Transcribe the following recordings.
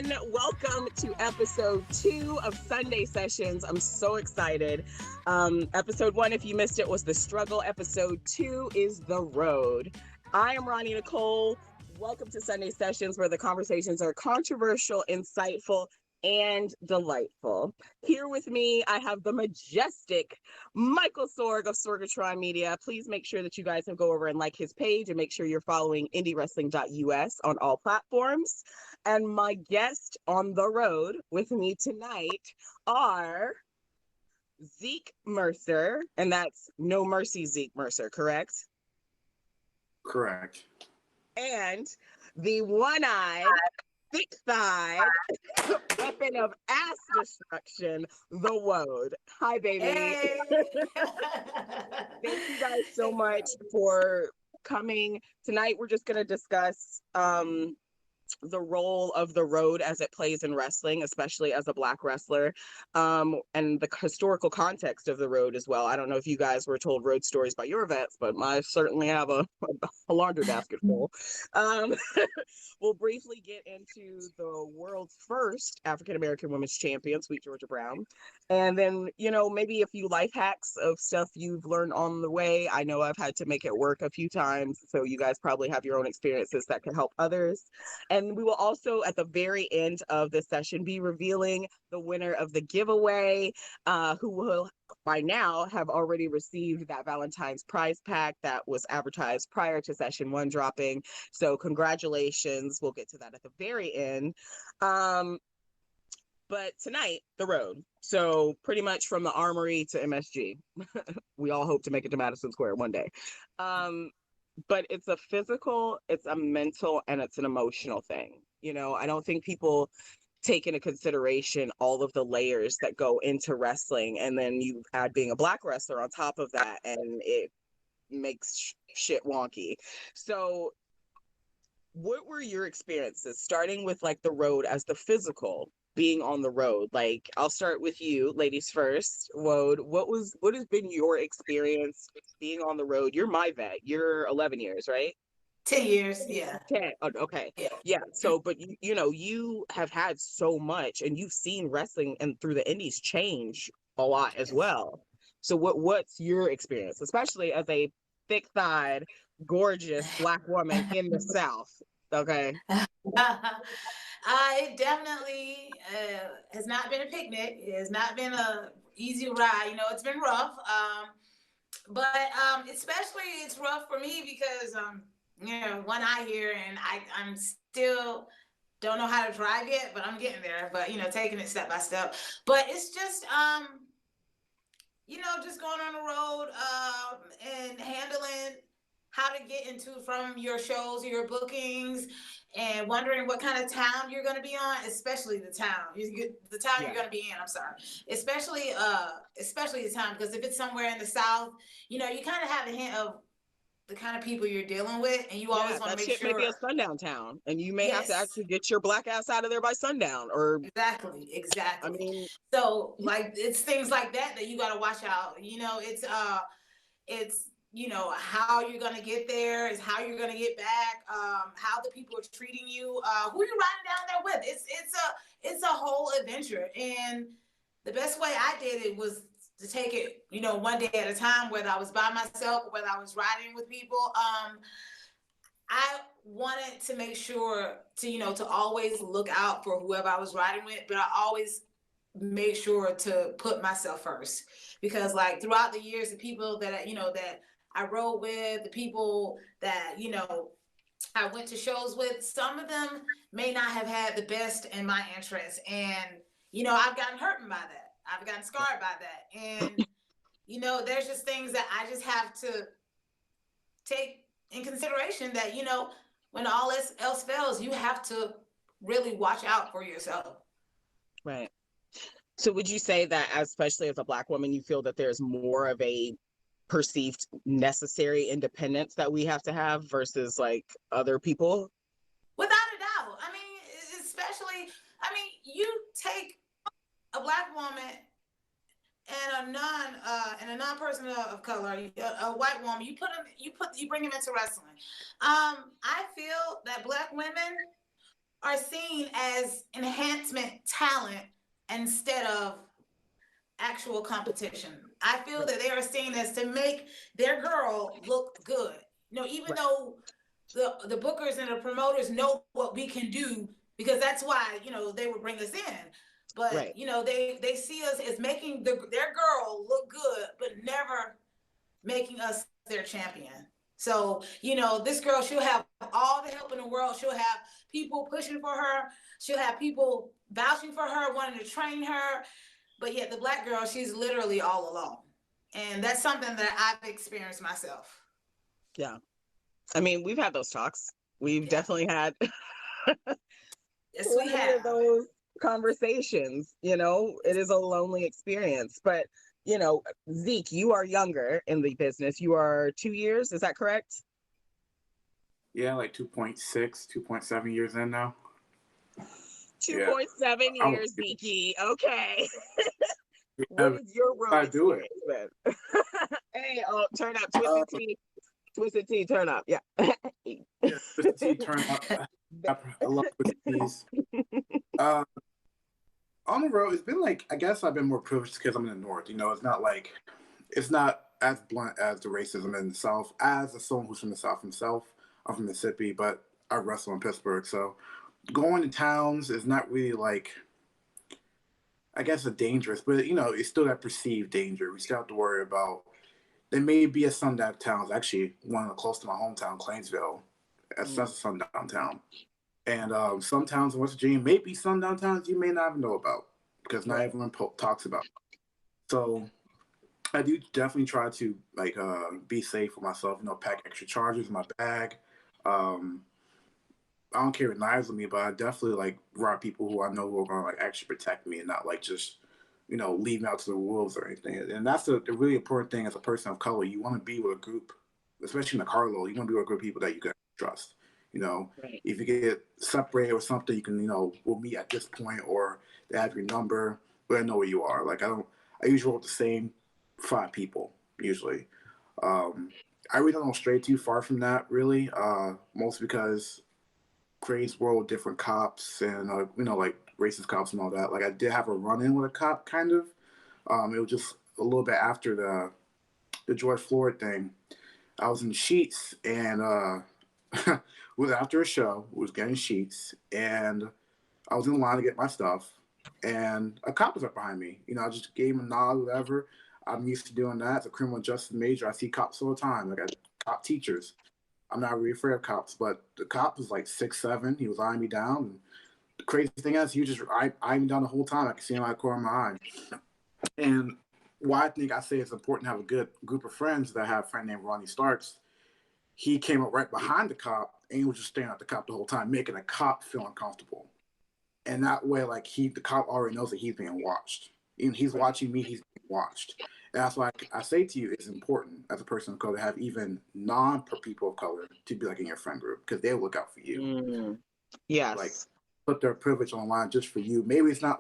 everyone. Welcome to episode 2 of Sunday Sessions. I'm so excited. Episode 1, if you missed it, was the struggle. Episode 2 is the road. I am Roni Nicole. Welcome to Sunday Sessions, where the conversations are controversial, insightful, and delightful. Here with me, I have the majestic Michael Sorg of Sorgatron Media. Please make sure that you guys go over and like his page, and make sure you're following IndyWrestling.us on all platforms. And my guest on the road with me tonight are Zeke Mercer, and that's No Mercy Zeke Mercer, correct? Correct. And the one-eyed, thick-thighed weapon of ass destruction, the WOAD. Hi, baby. Hey. Thank you guys so much for coming. Tonight, we're just going to discuss the role of the road as it plays in wrestling, especially as a Black wrestler, and the historical context of the road as well. I don't know if you guys were told road stories by your vets, but I certainly have a laundry basket full. We'll briefly get into the world's first African-American women's champion, Sweet Georgia Brown. And then, maybe a few life hacks of stuff you've learned on the way. I know I've had to make it work a few times, so you guys probably have your own experiences that can help others. And we will also, at the very end of this session, be revealing the winner of the giveaway, who will by now have already received that Valentine's prize pack that was advertised prior to session 1 dropping. So congratulations. We'll get to that at the very end. But tonight, the road. So pretty much from the Armory to MSG. We all hope to make it to Madison Square one day. But it's a physical, it's a mental, and it's an emotional thing. I don't think people take into consideration all of the layers that go into wrestling, and then you add being a Black wrestler on top of that, and it makes shit wonky. So what were your experiences, starting with like the road as the physical, being on the road? Like, I'll start with you, ladies first. WOAD, what has been your experience being on the road? You're my vet. You're 11 years, right? 10 years, yeah. 10. Oh, okay. Yeah. So, but you have had so much, and you've seen wrestling and through the indies change a lot as well. So what's your experience, especially as a thick-thighed, gorgeous Black woman in the South? Okay. It definitely has not been a picnic. It has not been a easy ride. It's been rough. But especially it's rough for me because one eye here, and I'm still don't know how to drive yet, but I'm getting there. But taking it step by step. But it's just just going on the road and handling how to get from your shows or your bookings, and wondering what kind of town you're going to be on, especially the town. The town you're going to be in, I'm sorry. Especially the town, because if it's somewhere in the South, you kind of have a hint of the kind of people you're dealing with, and you always want to make sure. May be a sundown town, and you may have to actually get your Black ass out of there by sundown, or exactly. I mean, so like it's things like that you got to watch out. It's how you're gonna get there, is how you're gonna get back, how the people are treating you, who you're riding down there with. It's a whole adventure, and the best way I did it was to take it, one day at a time, whether I was by myself or whether I was riding with people. I wanted to make sure to always look out for whoever I was riding with, but I always made sure to put myself first, because like throughout the years, the people that that I rode with, the people that I went to shows with, some of them may not have had the best in my interest, and I've gotten hurt by that. I've gotten scarred by that, and there's just things that I just have to take in consideration, that when all else fails, you have to really watch out for yourself. Right. So would you say that, especially as a Black woman, you feel that there's more of a perceived necessary independence that we have to have versus like other people? Without a doubt. You take a Black woman and a non-person of color, a white woman, you bring them into wrestling. I feel that Black women are seen as enhancement talent instead of actual competition. I feel that they are seen as to make their girl look good. Even Right. though the bookers and the promoters know what we can do, because that's why they would bring us in. But Right. they see us as making their girl look good, but never making us their champion. So, this girl, she'll have all the help in the world. She'll have people pushing for her. She'll have people vouching for her, wanting to train her. But yet, the black girl, she's literally all alone. And that's something that I've experienced myself. Yeah. I mean, we've had those talks. We've Yeah. definitely had Yes, we plenty of have. those conversations. It is a lonely experience. But, Zeke, you are younger in the business. You are 2 years. Is that correct? Yeah, like 2.6, 2.7 years in now. Yeah. 2.7 I'm, years, Zeke. Okay. What yeah, is your road I do it. experience then? Hey, oh, turn up. Uh, Twisted Tea, turn up. Yeah. yeah, Twisted Tea turn up. I love Twisted Teas. Uh, on the road, it's been like, I guess I've been more privileged because I'm in the North. It's not as blunt as the racism in the South. As someone who's from the South himself, I'm from Mississippi, but I wrestle in Pittsburgh. So going to towns is not really like, I guess, a dangerous, but it's still that perceived danger. We still have to worry about. There may be a sundown town. It's actually one close to my hometown, Clainsville. That's a sundown town. And some towns in West Virginia may be sundown towns you may not even know about because not Right. everyone talks about it. So I do definitely try to be safe for myself. Pack extra chargers in my bag. Um, I don't carry knives with me, but I definitely rob people who I know who are gonna actually protect me and not just leave me out to the wolves or anything. And that's the really important thing as a person of color. You want to be with a group, especially in the carload. You want to be with a group of people that you can trust. Right. If you get separated or something, you can we'll meet at this point, or they have your number, but I know where you are. I usually roll with the same 5 people usually. Um, I really don't stray too far from that really, mostly because crazy world, different cops, and racist cops and all that. I did have a run in with a cop, kind of. It was just a little bit after the George Floyd thing. I was in Sheets, and it was after a show. We was getting Sheets, and I was in line to get my stuff, and a cop was up behind me. I just gave him a nod, whatever. I'm used to doing that. As a criminal justice major, I see cops all the time. I got cop teachers. I'm not really afraid of cops, but the cop was like 6'7". He was eyeing me down. And the crazy thing is, he was just eyeing me down the whole time. I could see him out of the corner of my eye. And why I think I say it's important to have a good group of friends that I have a friend named Roni Starks. He came up right behind the cop and he was just staring at the cop the whole time, making the cop feel uncomfortable. And that way, the cop already knows that he's being watched. Even he's watching me, he's being watched. And that's why I say to you, it's important as a person of color to have even non-people of color to be in your friend group because they'll look out for you. Yes. Put their privilege on the line just for you. Maybe it's not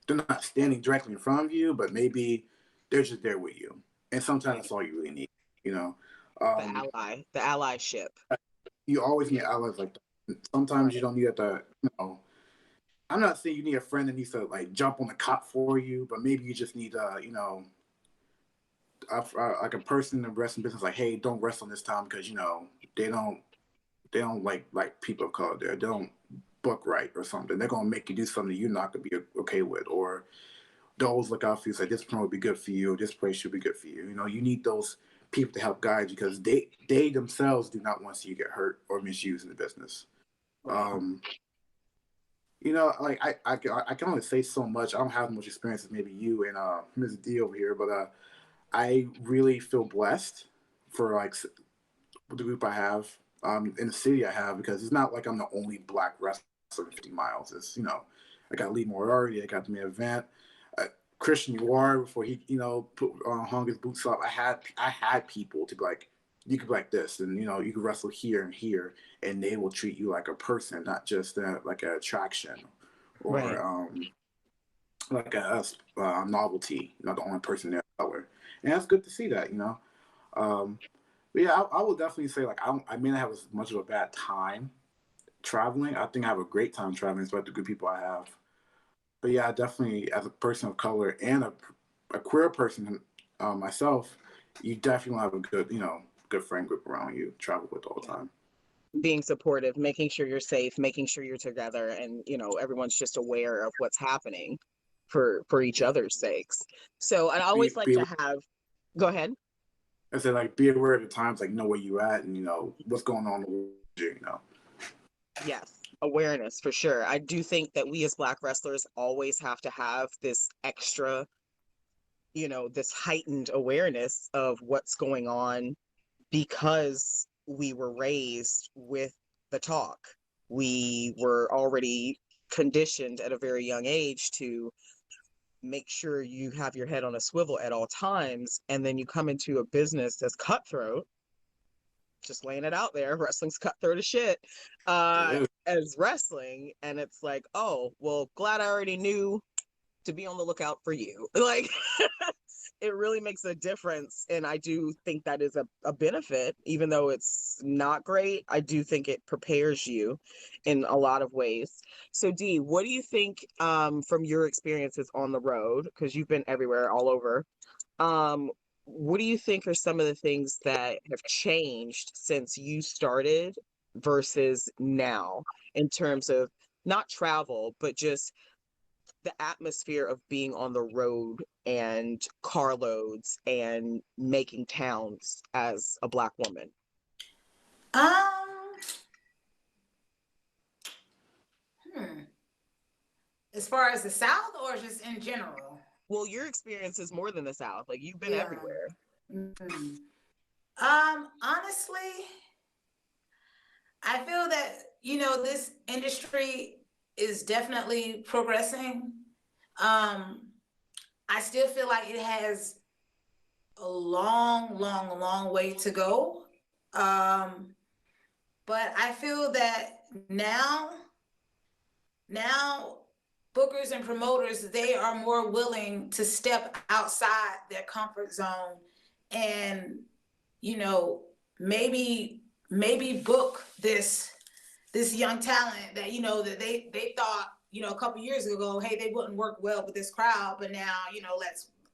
they're not standing directly in front of you, but maybe they're just there with you. And sometimes that's all you really need. You know, The allyship. you always need allies like that. Sometimes you Right. don't need to. I'm not saying you need a friend that needs to jump on the cop for you, but maybe you just need a person in the wrestling business hey, don't wrestle this time because they don't like people of color there. They don't book right or something. They're gonna make you do something you're not gonna be okay with, or they'll always look out for you. Say this promote would be good for you. This place should be good for you. You need those people to help guide you because they themselves do not want to see you get hurt or misused in the business. Right. I can only say so much. I don't have much experience as maybe you and Ms. D over here, but I really feel blessed for the group I have in the city I have because it's not like I'm the only black wrestler in 50 miles. It's I got Lee Moriarty, I got the main event, Christian Noir before he hung his boots up. I had people to be you could be like this, and you could wrestle here and here, and they will treat you like a person, not just like an attraction Right. or like a novelty. Not the only person there of color, and that's good to see that. But yeah, I would definitely say I may not have as much of a bad time traveling. I think I have a great time traveling, especially the good people I have. But yeah, definitely as a person of color and a queer person myself, you definitely have a good, good friend group around you, travel with all the time. Being supportive, making sure you're safe, making sure you're together, and everyone's just aware of what's happening for each other's sakes. So I always like to have. Go ahead. I said, like, be aware of the times, like, know where you're at and what's going on with you. Yes, awareness for sure. I do think that we as Black wrestlers always have to have this extra, this heightened awareness of what's going on because we were raised with the talk. We were already conditioned at a very young age to make sure you have your head on a swivel at all times. And then you come into a business that's cutthroat, just laying it out there. Wrestling's cutthroat as shit, as wrestling. And it's like, oh, well, glad I already knew to be on the lookout for you. Like, it really makes a difference. And I do think that is a benefit, even though it's not great. I do think it prepares you in a lot of ways. So Dee, what do you think from your experiences on the road? Because you've been everywhere, all over. What do you think are some of the things that have changed since you started versus now in terms of not travel, but just the atmosphere of being on the road and carloads and making towns as a Black woman? Um, As far as the South or just in general? Well, your experience is more than the South. Like, you've been everywhere. Mm-hmm. Honestly, I feel that, this industry is definitely progressing. I still feel like it has a long, long, long way to go. But I feel that now bookers and promoters, they are more willing to step outside their comfort zone and, maybe book this young talent that, that they thought, a couple years ago, hey, they wouldn't work well with this crowd, but now,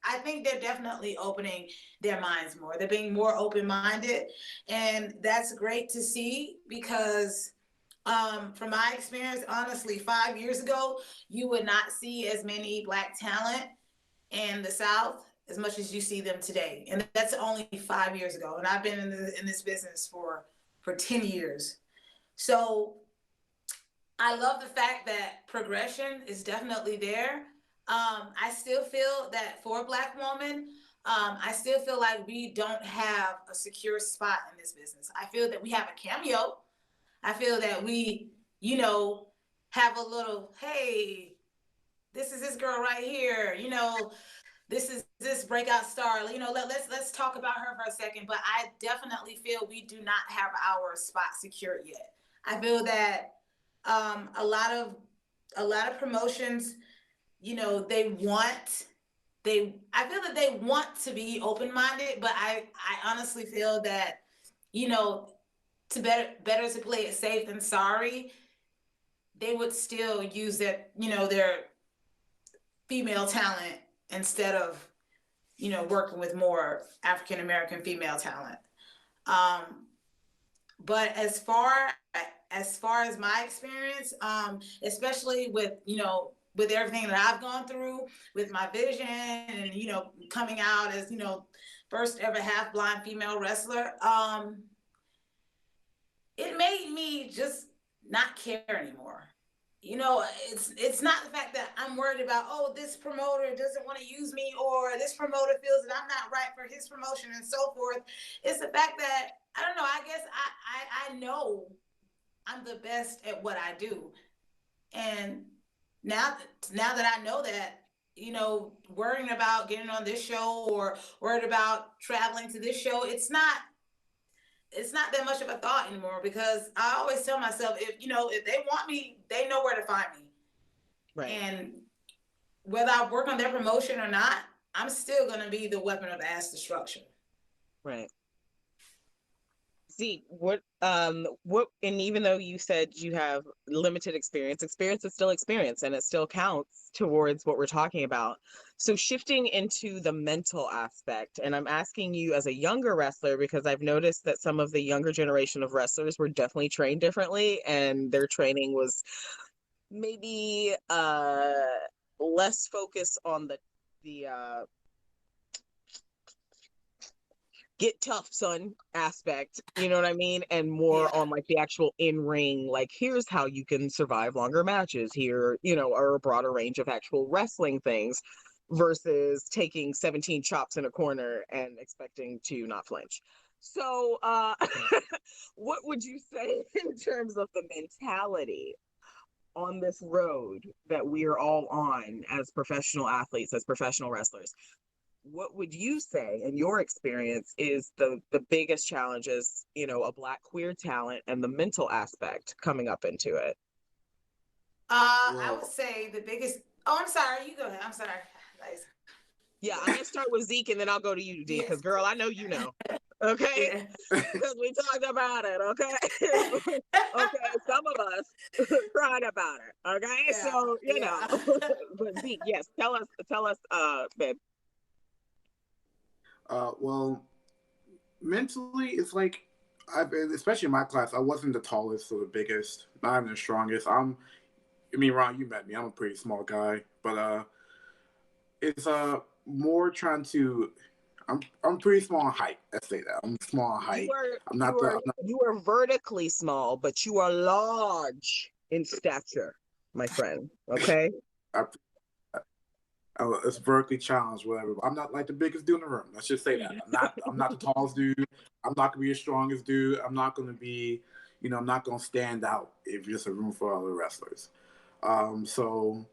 I think they're definitely opening their minds more. They're being more open-minded, and that's great to see because from my experience, honestly, 5 years ago, you would not see as many Black talent in the South as much as you see them today. And that's only 5 years ago. And I've been in this business for 10 years. So I love the fact that progression is definitely there. I still feel that for a Black woman, I still feel like we don't have a secure spot in this business. I feel that we have a cameo. I feel that we, have a little, hey, this is this girl right here, this is this breakout star, let's talk about her for a second. But I definitely feel we do not have our spot secured yet. I feel that a lot of promotions, I feel that they want to be open-minded, but I honestly feel that, to better to play it safe than sorry, they would still use their female talent instead of, working with more African American female talent. But as far as my experience, especially with, with everything that I've gone through with my vision and, coming out as, first ever half blind female wrestler, it made me just not care anymore. It's not the fact that I'm worried about, oh, this promoter doesn't want to use me, or this promoter feels that I'm not right for his promotion and so forth. It's the fact that, I don't know, I guess I know I'm the best at what I do. And now that I know that, worrying about getting on this show or worried about traveling to this show, it's not that much of a thought anymore, because I always tell myself, if they want me, they know where to find me. Right. And whether I work on their promotion or not, I'm still going to be the weapon of mass destruction. Right. Zeke, and even though you said you have limited experience, experience is still experience and it still counts towards what we're talking about. So shifting into the mental aspect, and I'm asking you as a younger wrestler because I've noticed that some of the younger generation of wrestlers were definitely trained differently and their training was maybe less focused on the get tough son aspect, you know what I mean, and more Yeah. on like the actual in-ring, like here's how you can survive longer matches here, or a broader range of actual wrestling things versus taking 17 chops in a corner and expecting to not flinch. So what would you say in terms of the mentality on this road that we are all on as professional athletes, as professional wrestlers? What would you say in your experience is the biggest challenges, a Black queer talent and the mental aspect coming up into it? I would say the biggest. Oh, I'm sorry. You go ahead. I'm sorry. Nice. Yeah, I'm gonna start with Zeke and then I'll go to you, D, because Yes. girl, I know you know. Okay, Yeah. because we talked about it. Okay, okay, some of us cried about it. Okay, Yeah. so Yeah. but Zeke, yes, tell us, babe. Well, mentally, it's like especially in my class, I wasn't the tallest or the biggest, not even the strongest. I mean, Ron, you met me. I'm a pretty small guy, but it's more trying to. I'm pretty small in height. Let's say that I'm small in You height. are I'm not you the. are you are vertically small, but you are large in stature, my friend. Okay. I, it's vertically challenged, whatever. I'm not like the biggest dude in the room. Let's just say that. I'm not the tallest dude. I'm not gonna be the strongest dude. I'm not gonna be, I'm not gonna stand out if there's a room for other wrestlers. So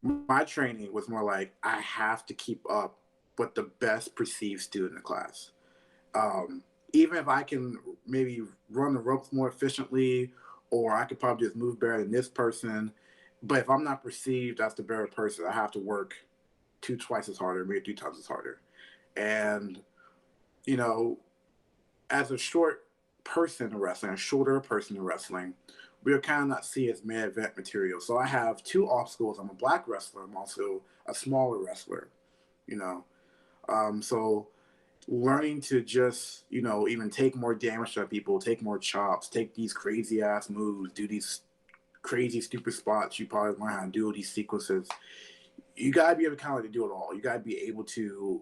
my training was more like I have to keep up with the best perceived student in the class. Um, Even if I can maybe run the ropes more efficiently, or I could probably just move better than this person, but if I'm not perceived as the better person, I have to work twice as harder, maybe 3 times as harder. And you know, as a short person in wrestling, a shorter person in wrestling, we are kind of not seen as main event material. So I have two obstacles. I'm a black wrestler. I'm also a smaller wrestler. You know, so learning to just even take more damage to people, take more chops, take these crazy ass moves, do these crazy stupid spots. You probably learn how to do these sequences. You gotta be able to kind of like do it all. You gotta be able to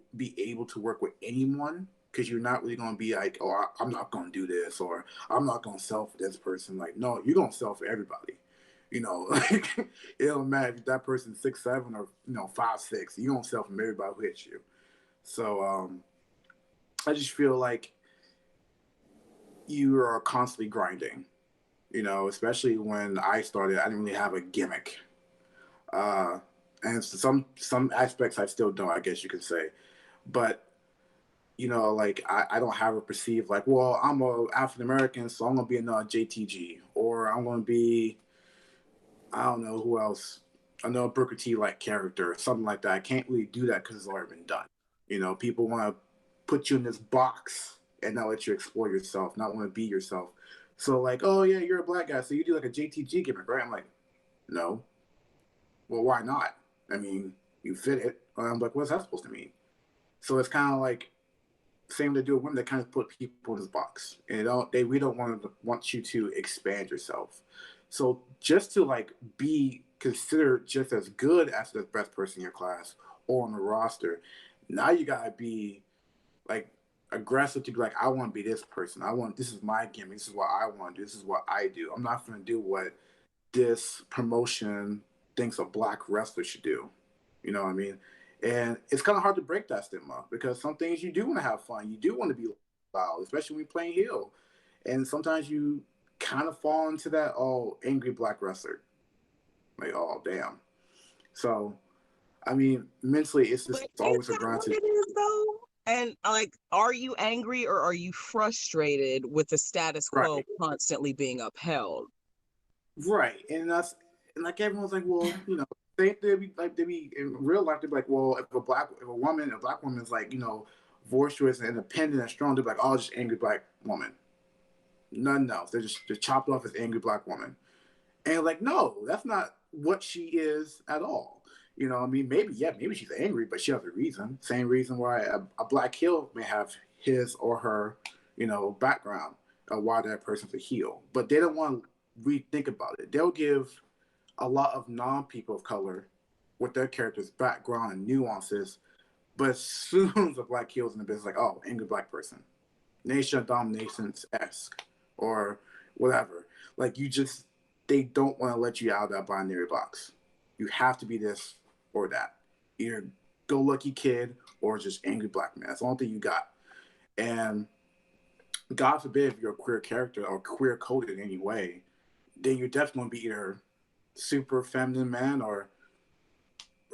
work with anyone because you're not really gonna be like, oh, I'm not gonna do this or I'm not gonna sell for this person. Like, no, you're gonna sell for everybody. Like it don't matter if that person's 6'7" or 5'6". You gonna sell from everybody who hits you. So I just feel like you are constantly grinding. Especially when I started, I didn't really have a gimmick. Uh, and some aspects I still don't, I guess you could say. But like I don't have a perceived like, well, I'm a African American, so I'm gonna be another JTG, or I'm gonna be, I don't know who else, another Booker T like character, or something like that. I can't really do that because it's already been done. People want to put you in this box and not let you explore yourself, not want to be yourself. So like, oh yeah, you're a black guy, so you do like a JTG gimmick, right? I'm like, no. Well, why not? I mean, you fit it. I'm like, what's that supposed to mean? So it's kind of like same to do with women. They kind of put people in this box, and we don't want you to expand yourself. So just to like be considered just as good as the best person in your class or on the roster, now you gotta be like aggressive to be like, I want to be this person. This is my gimmick. This is what I want to do. This is what I do. I'm not going to do what this promotion thinks a black wrestler should do. You know what I mean? And it's kind of hard to break that stigma because some things you do want to have fun. You do want to be loud, especially when you're playing heel. And sometimes you kind of fall into that, oh, angry black wrestler. Like, oh, damn. So, I mean, mentally, But it's is always a that grind what to. it is though? And like, are you angry or are you frustrated with the status quo Right. constantly being upheld? Right. And like everyone's like, well, they be in real life, they'd be like, well, if a black woman is like, boisterous and independent and strong, they'd be like, oh, just angry black woman. Nothing else. They're just chopped off as angry black woman. And like, no, that's not what she is at all. You know, I mean, maybe she's angry, but she has a reason. Same reason why a black heel may have his or her, background, why that person's a heel. But they don't want to rethink about it. They'll give a lot of non-people of color with their characters' background and nuances. But as soon as a black heel's in the business, like, oh, angry black person, nation of dominations esque, or whatever. Like they don't want to let you out of that binary box. You have to be this or that. Either go lucky kid or just angry black man. That's the only thing you got. And God forbid if you're a queer character or queer coded in any way, then you're definitely going to be either super feminine man or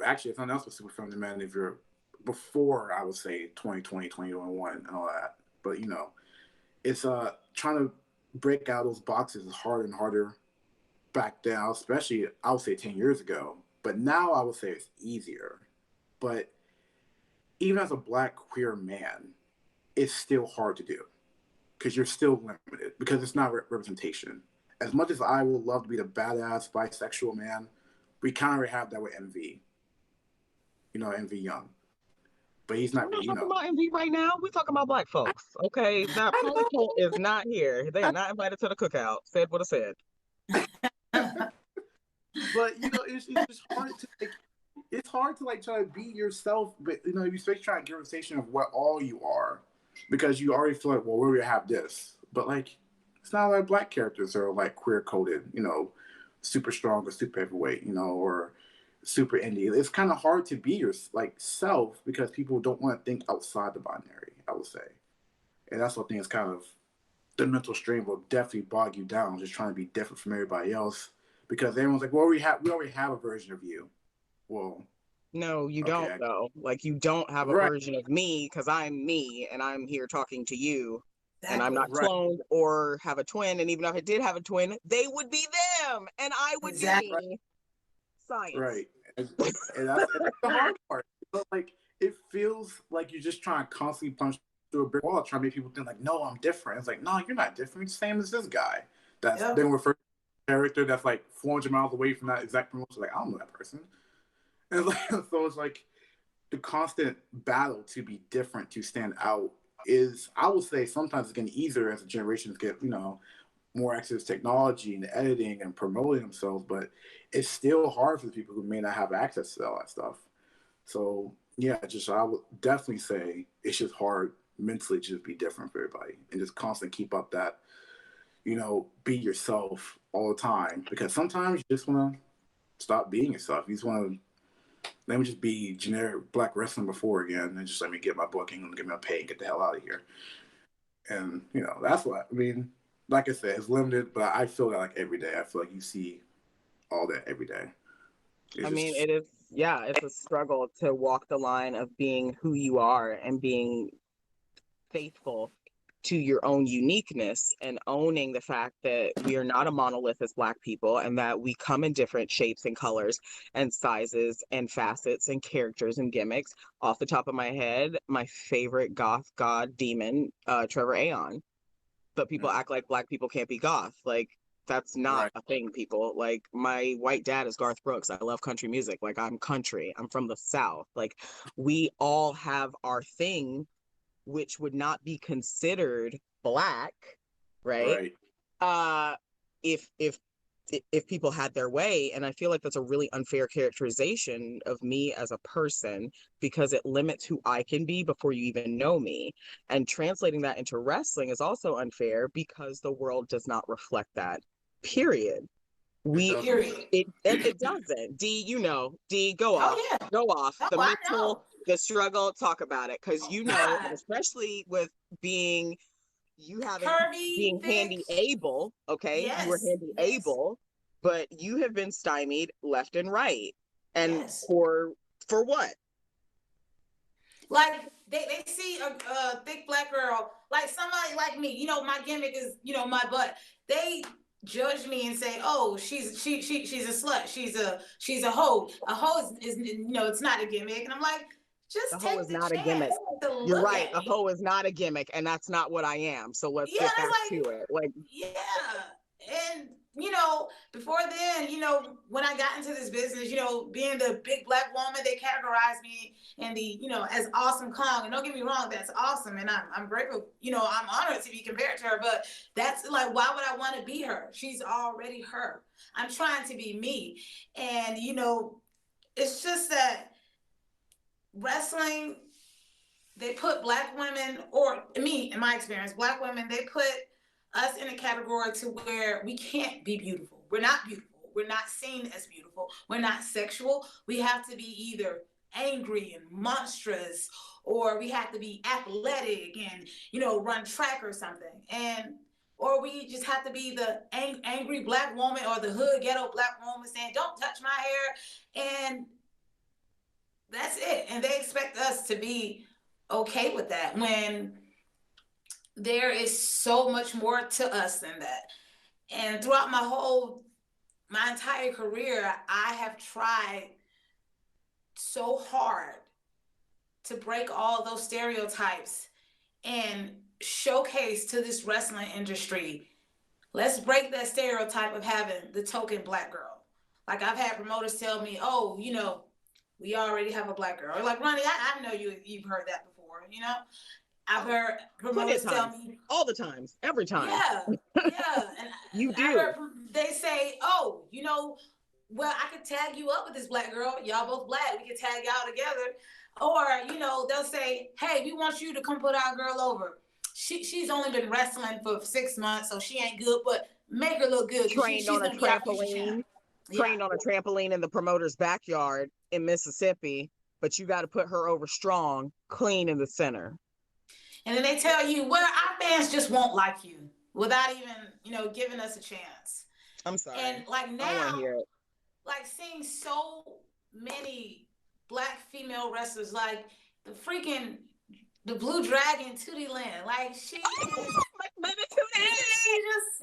actually it's nothing else but super feminine man if you're before, I would say, 2020, 2021 and all that. But it's trying to break out those boxes is harder and harder back then, especially I would say 10 years ago. But now I would say it's easier. But even as a black queer man, it's still hard to do because you're still limited because it's not representation. As much as I would love to be the badass bisexual man, we kind of have that with MV. MV Young. But he's not, We're not talking about MV right now. We're talking about black folks. Okay, that polycule is not here. They are not invited to the cookout. Said what I said. But it's just hard to it's hard to like try to be yourself, but you especially trying to get a representation of what all you are, because you already feel like, well, where we have this, but like it's not like black characters are like queer coded, super strong or super heavyweight, or super indie. It's kind of hard to be your like self because people don't want to think outside the binary, I would say, and that's what I think is kind of the mental strain will definitely bog you down, just trying to be different from everybody else because everyone's like, well, we already have a version of you. Well, no, you don't though. Like you don't have a version of me because I'm me and I'm here talking to you. Exactly. And I'm not cloned or have a twin. And even if I did have a twin, they would be them and I would be me. Science. Right. And that's the hard part. But like it feels like you're just trying to constantly punch through a brick wall, trying to make people think like, no, I'm different. It's like, no, you're not different. You're the same as this guy. That's been referred to a character that's like 400 miles away from that exact promotion. Like, I don't know that person. And like, so it's like the constant battle to be different, to stand out is, I would say, sometimes it's getting easier as the generations get, more access to technology and editing and promoting themselves, but it's still hard for the people who may not have access to all that stuff. So yeah, I would definitely say it's just hard mentally to just be different for everybody and just constantly keep up that, be yourself all the time, because sometimes you just want to stop being yourself. You just want to let me just be generic black wrestling before again and just let me get my booking and get my pay and get the hell out of here. And, that's what I mean. Like I said, it's limited, but I feel that like every day. I feel like you see all that every day. It is, it's a struggle to walk the line of being who you are and being faithful to your own uniqueness and owning the fact that we are not a monolith as Black people and that we come in different shapes and colors and sizes and facets and characters and gimmicks. Off the top of my head, my favorite goth god demon, Trevor Aeon. But people act like Black people can't be goth. Like, that's not a thing, people. Like, my white dad is Garth Brooks. I love country music. Like, I'm country. I'm from the South. Like, we all have our thing, which would not be considered Black, right? If people had their way. And I feel like that's a really unfair characterization of me as a person because it limits who I can be before you even know me. And translating that into wrestling is also unfair because the world does not reflect that. Period. It doesn't. D, go off. Yeah. Go off. The mental, the struggle, talk about it. Because especially with being handy able, okay? Yes, you were handy able, but you have been stymied left and right. And for what? Like they see a thick Black girl, like somebody like me, my gimmick is, my butt. They judge me and say, oh, she's a slut, she's a hoe. A hoe is it's not a gimmick. And I'm like, Just The hoe take is the not a gimmick. chance to You're look right. at A me. hoe is not a gimmick, and that's not what I am. So let's Yeah, get back it's to like, it. Like, yeah. And, before then, when I got into this business, being the big black woman, they categorized me in the, as awesome Kong. And don't get me wrong, that's awesome. And I'm grateful, I'm honored to be compared to her. But that's like, why would I want to be her? She's already her. I'm trying to be me. And, it's just that wrestling, they put black women, or me, in my experience, black women, they put us in a category to where we can't be beautiful. We're not beautiful. We're not seen as beautiful. We're not sexual. We have to be either angry and monstrous, or we have to be athletic and, run track or something. Or we just have to be the angry black woman or the hood ghetto black woman saying, don't touch my hair. And that's it. And they expect us to be okay with that when there is so much more to us than that. And throughout my entire career, I have tried so hard to break all those stereotypes and showcase to this wrestling industry, let's break that stereotype of having the token black girl. Like, I've had promoters tell me, oh, we already have a black girl. Or like, Roni, I know you've heard that before, I've heard plenty of promoters tell times, me, all the times, every time. yeah, yeah. And You I heard do. they say, oh, well, I could tag you up with this black girl. Y'all both black. We could tag y'all together. Or, they'll say, hey, we want you to come put our girl over. She's only been wrestling for 6 months, so she ain't good, but make her look good because Trained she's on a going to be our future champ. trampoline, Yeah. trained on a trampoline in the promoter's backyard in Mississippi, but you got to put her over strong, clean in the center. And then they tell you, well, our fans just won't like you without even, giving us a chance. I'm sorry. And like now, I want to hear it. Like seeing so many black female wrestlers, like the Blue Dragon, Tootie Lynn, like she is,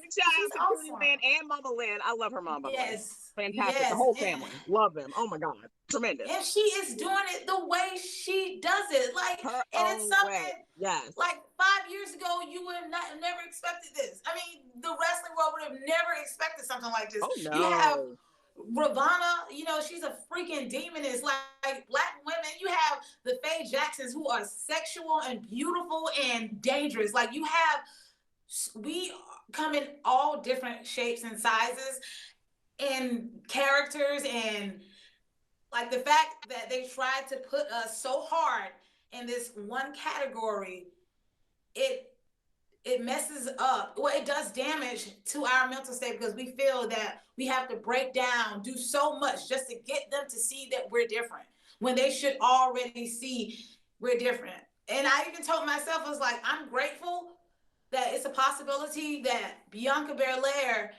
she's awesome. Lynn and Mama Lynn. I love her mom, by the way. Yes. Fantastic. Yes. The whole family. Love them. Oh my God. Tremendous. And she is doing it the way she does it. Like, her and own it's something, way. Yes. Like 5 years ago, you would have never expected this. I mean, the wrestling world would have never expected something like this. Oh no. You have Ravana, she's a freaking demoness. Like black women, you have the Faye Jacksons who are sexual and beautiful and dangerous. Like we come in all different shapes and sizes and characters, and like the fact that they tried to put us so hard in this one category, it messes up. Well, it does damage to our mental state because we feel that we have to break down, do so much just to get them to see that we're different when they should already see we're different. And I even told myself, I was like, I'm grateful that it's a possibility that Bianca Belair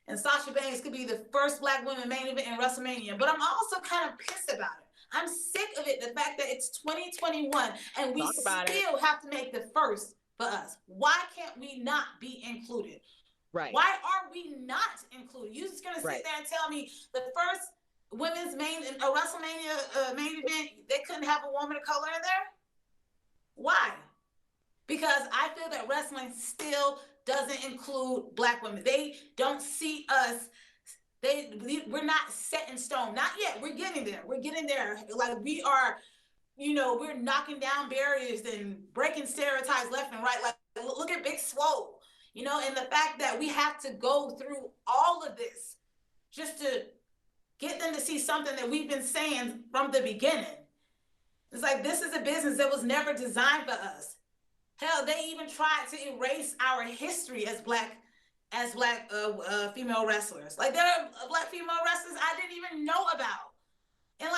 and Sasha Banks could be the first black women main event in WrestleMania. But I'm also kind of pissed about it. I'm sick of it, the fact that it's 2021 and we still have to make the first for us. Why can't we not be included? Right. Why are we not included? You're just gonna sit there and tell me the first women's WrestleMania main event, they couldn't have a woman of color in there? Why? Because I feel that wrestling still doesn't include black women. They don't see us. We're not set in stone. Not yet. We're getting there. We're getting there. Like we are, we're knocking down barriers and breaking stereotypes left and right. Like look at Big Swole, and the fact that we have to go through all of this just to get them to see something that we've been saying from the beginning. It's like, this is a business that was never designed for us. Hell, they even tried to erase our history as black female wrestlers. Like there are black female wrestlers I didn't even know about. And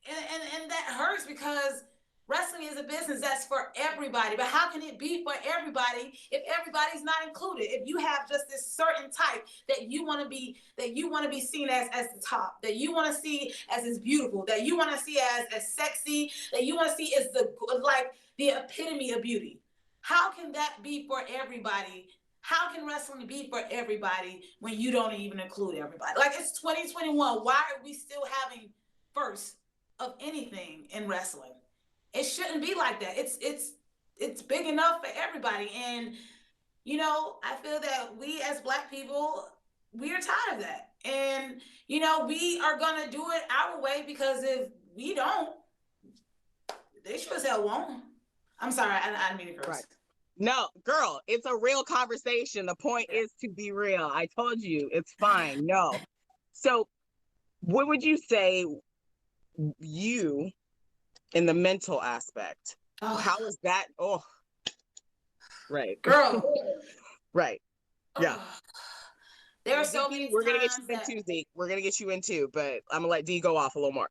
and that hurts because wrestling is a business that's for everybody. But how can it be for everybody if everybody's not included? If you have just this certain type that you want to be seen as the top, that you want to see as beautiful, that you want to see as sexy, that you want to see as the epitome of beauty. How can that be for everybody? How can wrestling be for everybody when you don't even include everybody? Like, it's 2021. Why are we still having first of anything in wrestling? It shouldn't be like that. It's big enough for everybody. And you know, I feel that we as Black people, we are tired of that. And you know, we are gonna do it our way, because if we don't, they sure as hell won't. I'm sorry, I didn't mean to curse. Right. No, girl, it's a real conversation. The point Yeah. is to be real. I told you, it's fine. No. So, what would you say you in the mental aspect? Oh, How is that? Oh, right. girl. Right. Yeah. There are so Zeke, many we're gonna get times you that into Zeke. We're gonna get you into, but I'm gonna let D go off a little more.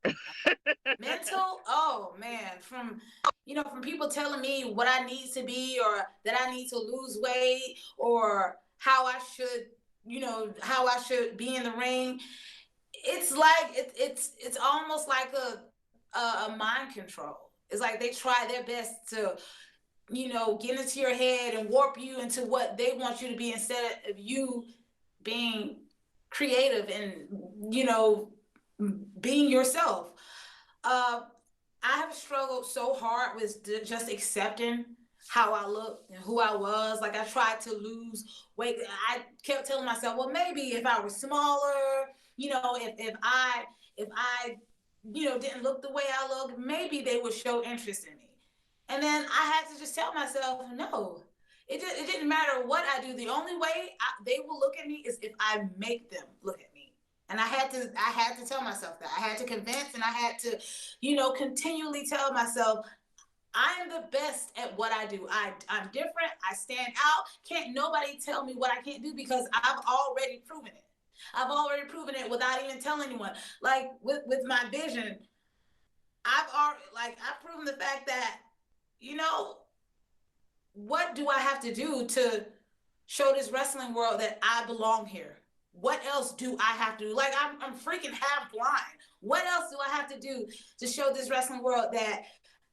mental, oh man, from you know, from people telling me what I need to be, or that I need to lose weight, or how I should, you know, how I should be in the ring. It's like it's almost like a mind control. It's like they try their best to, you know, get into your head and warp you into what they want you to be, instead of you being creative and, you know, being yourself. I have struggled so hard with just accepting how I look and who I was. Like, I tried to lose weight. I kept telling myself, well, maybe if I was smaller, you know, if I you know, didn't look the way I look, maybe they would show interest in me. And then I had to just tell myself, no, it didn't matter what I do. The only way they will look at me is if I make them look at me. And I had to tell myself that. I had to convince, and I had to, you know, continually tell myself, I am the best at what I do. I'm different. I stand out. Can't nobody tell me what I can't do, because I've already proven it. I've already proven it without even telling anyone. Like with my vision, I've proven the fact that, you know, what do I have to do to show this wrestling world that I belong here? What else do I have to do? Like, I'm freaking half blind. What else do I have to do to show this wrestling world that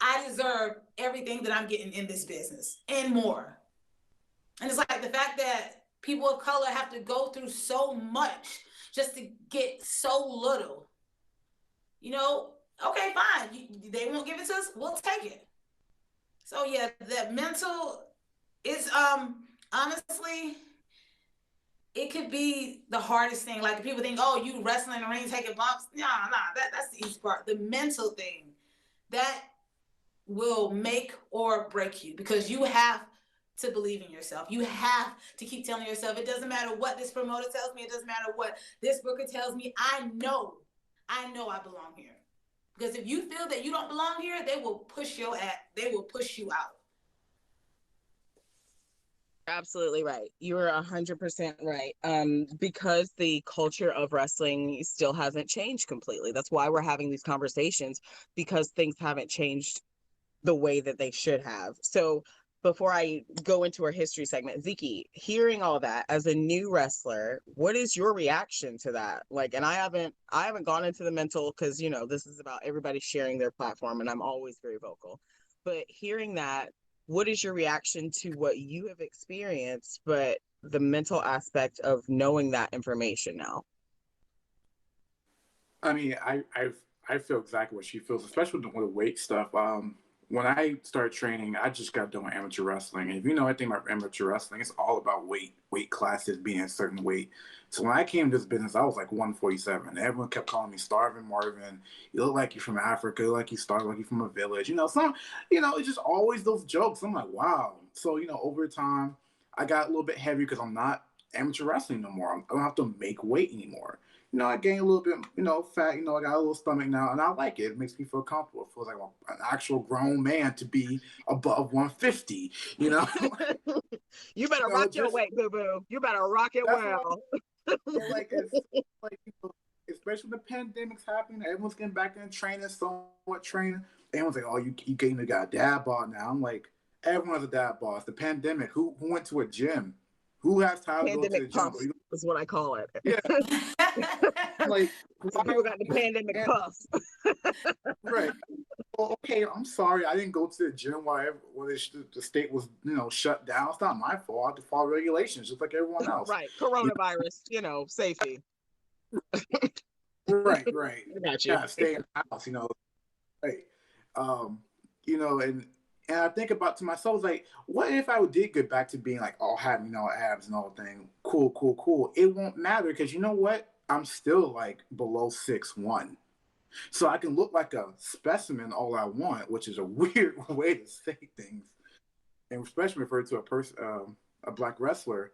I deserve everything that I'm getting in this business and more? And it's like the fact that people of color have to go through so much just to get so little. You know, okay, fine. They won't give it to us. We'll take it. So yeah, that mental is honestly, it could be the hardest thing. Like, people think, oh, you wrestling in the ring taking bumps. Nah, that's the easy part. The mental thing, that will make or break you, because you have to believe in yourself. You have to keep telling yourself, it doesn't matter what this promoter tells me, it doesn't matter what this booker tells me, I know I belong here. Because if you feel that you don't belong here, they will push you out. Absolutely right. You are 100% right. Because the culture of wrestling still hasn't changed completely. That's why we're having these conversations, because things haven't changed the way that they should have. So before I go into our history segment, Zeke, hearing all that as a new wrestler, what is your reaction to that? Like, and I haven't gone into the mental, because, you know, this is about everybody sharing their platform, and I'm always very vocal. But hearing that, what is your reaction to what you have experienced, but the mental aspect of knowing that information now? I mean, I feel exactly what she feels, especially with the weight stuff. When I started training, I just got done with amateur wrestling. And if you know anything about amateur wrestling, it's all about weight classes being a certain weight. So when I came to this business, I was like 147. Everyone kept calling me Starving Marvin. You look like you're from Africa, you look like you starving, like you're from a village. You know, it's just always those jokes. I'm like, wow. So, you know, over time, I got a little bit heavier because I'm not amateur wrestling no more. I don't have to make weight anymore. You know, I gained a little bit, you know, fat. You know, I got a little stomach now, and I like it. It makes me feel comfortable. It feels like I'm an actual grown man to be above 150. You know, You better you know, rock your weight, boo boo. You better rock it that's well. what like. It's like, you know, especially when the pandemic's happening, everyone's getting back in training, somewhat training. Everyone's like, "Oh, you got a dad bod now." I'm like, everyone has a dad bod. It's the pandemic. Who went to a gym? Who has time to go to the Pandemic gym? puff is what I call it. Yeah, like Some people got the pandemic puff. right. Well, okay, I'm sorry. I didn't go to the gym while the state was, you know, shut down. It's not my fault. I have to follow regulations just like everyone else. Right. Coronavirus, you know, safety. Right. I got you. Yeah, stay in the house, you know. Right. you know, and I think about to myself, like, what if I did get back to being like all having, you know, abs and all thing, cool, cool, cool. It won't matter because you know what? I'm still like below 6'1". So I can look like a specimen all I want, which is a weird way to say things, and especially refer to a person, a black wrestler.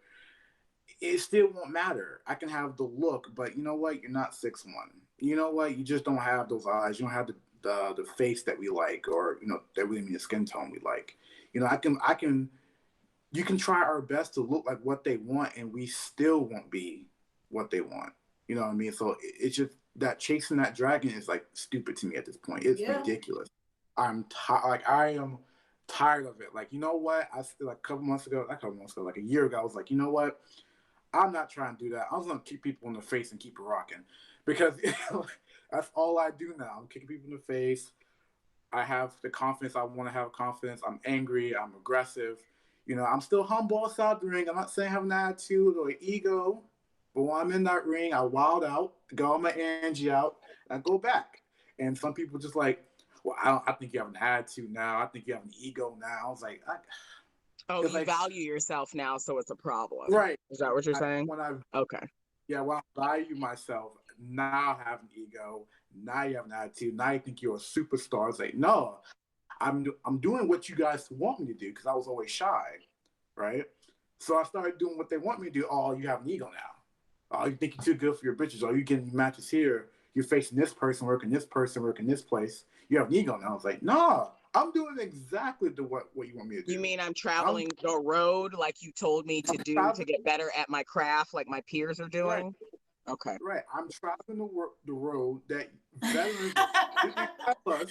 It still won't matter. I can have the look, but you know what? You're not 6'1". You know what? You just don't have those eyes. You don't have the face that we like, or you know, that we mean the skin tone we like. You know, I can. You can try our best to look like what they want, and we still won't be what they want. You know what I mean? So it's just that chasing that dragon is like stupid to me at this point. It's ridiculous. Like I am tired of it. Like, you know what? I still like a couple months ago, like a year ago, I was like, you know what? I'm not trying to do that. I was gonna kick people in the face and keep it rocking, because that's all I do now. I'm kicking people in the face. I have the confidence I want to have confidence. I'm angry. I'm aggressive. You know, I'm still humble outside the ring. I'm not saying I have an attitude or an ego, but when I'm in that ring, I wild out, get all my energy out, and I go back. And some people just like, well, I think you have an attitude now. I think you have an ego now. I was like, Oh, it's you like, value yourself now, so it's a problem. right. Is that what you're saying? Okay. Yeah, when I value myself, now I have an ego. Now you have an attitude. Now you think you're a superstar. It's like, no, I'm doing what you guys want me to do because I was always shy, right? So I started doing what they want me to do. Oh, you have an ego now. Oh, you think you're too good for your bitches. Oh, you getting matches here. You're facing this person, working this place. You have an ego now. I was like, no, I'm doing exactly what you want me to do. You mean I'm traveling the road like you told me to do to get better at my craft, like my peers are doing? Right. Okay. Right. I'm traveling the road that veterans tell us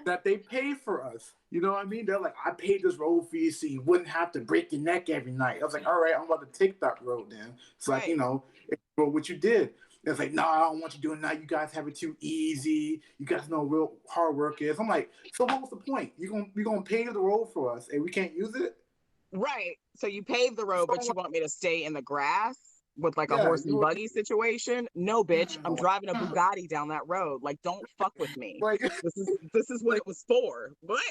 that they pay for us. You know what I mean? They're like, I paid this road for you so you wouldn't have to break your neck every night. I was like, all right, I'm about to take that road then. So, like, you know, what you did. It's like, no, I don't want you doing that. You guys have it too easy. You guys know real hard work is. I'm like, so what's the point? You're gonna pave the road for us and we can't use it? Right. So you paved the road, but you want me to stay in the grass with like a Yeah, horse and buggy situation? No, bitch. I'm driving a Mm. Bugatti down that road. Like, don't fuck with me. like, This is what it was for. What?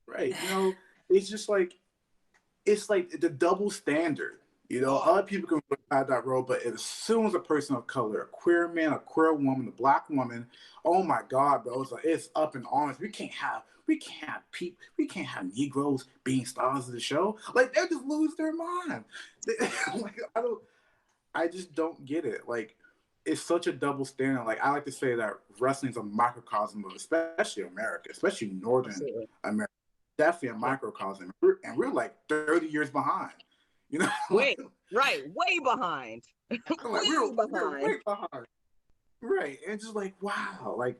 right. You know, it's just like, it's like the double standard. You know, other people can ride that road, but as soon as a person of color, a queer man, a queer woman, a black woman, oh my God, bro, it's up in arms. We can't have Negroes being stars of the show. Like they just lose their mind. Like I just don't get it. Like it's such a double standard. Like I like to say that wrestling is a microcosm of especially America, especially Northern America. Definitely a microcosm. And we're like 30 years behind. You know? Wait, right, way behind. Like, we're way behind. Right. And just like, wow. Like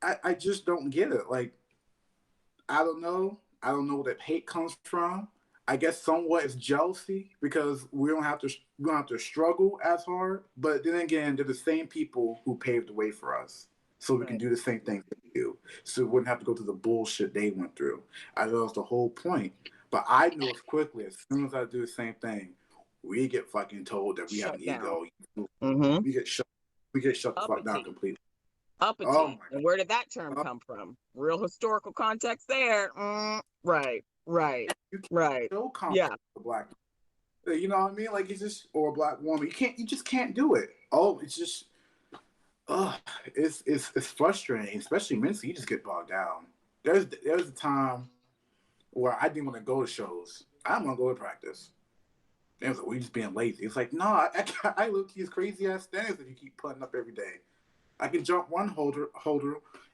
I just don't get it. Like, I don't know. I don't know where that hate comes from. I guess somewhat it's jealousy because we don't have to struggle as hard. But then again, they're the same people who paved the way for us, so we can do the same things they do. So we wouldn't have to go through the bullshit they went through. I know that's the whole point. But I know as quickly as soon as I do the same thing, we get fucking told that we have an ego. We get shut. We get shut the fuck down completely. Uppity. Oh, and where did that term come from? Real historical context there. Right. Yeah. Black. You know what I mean? Like it's just, or a black woman. You just can't do it. Oh, it's just, it's frustrating, especially mentally. You just get bogged down. There's a time where I didn't want to go to shows. I didn't want to go to practice. It was like, we just being lazy. It's like, no, I look these crazy ass standards that you keep putting up every day. I can jump one holder,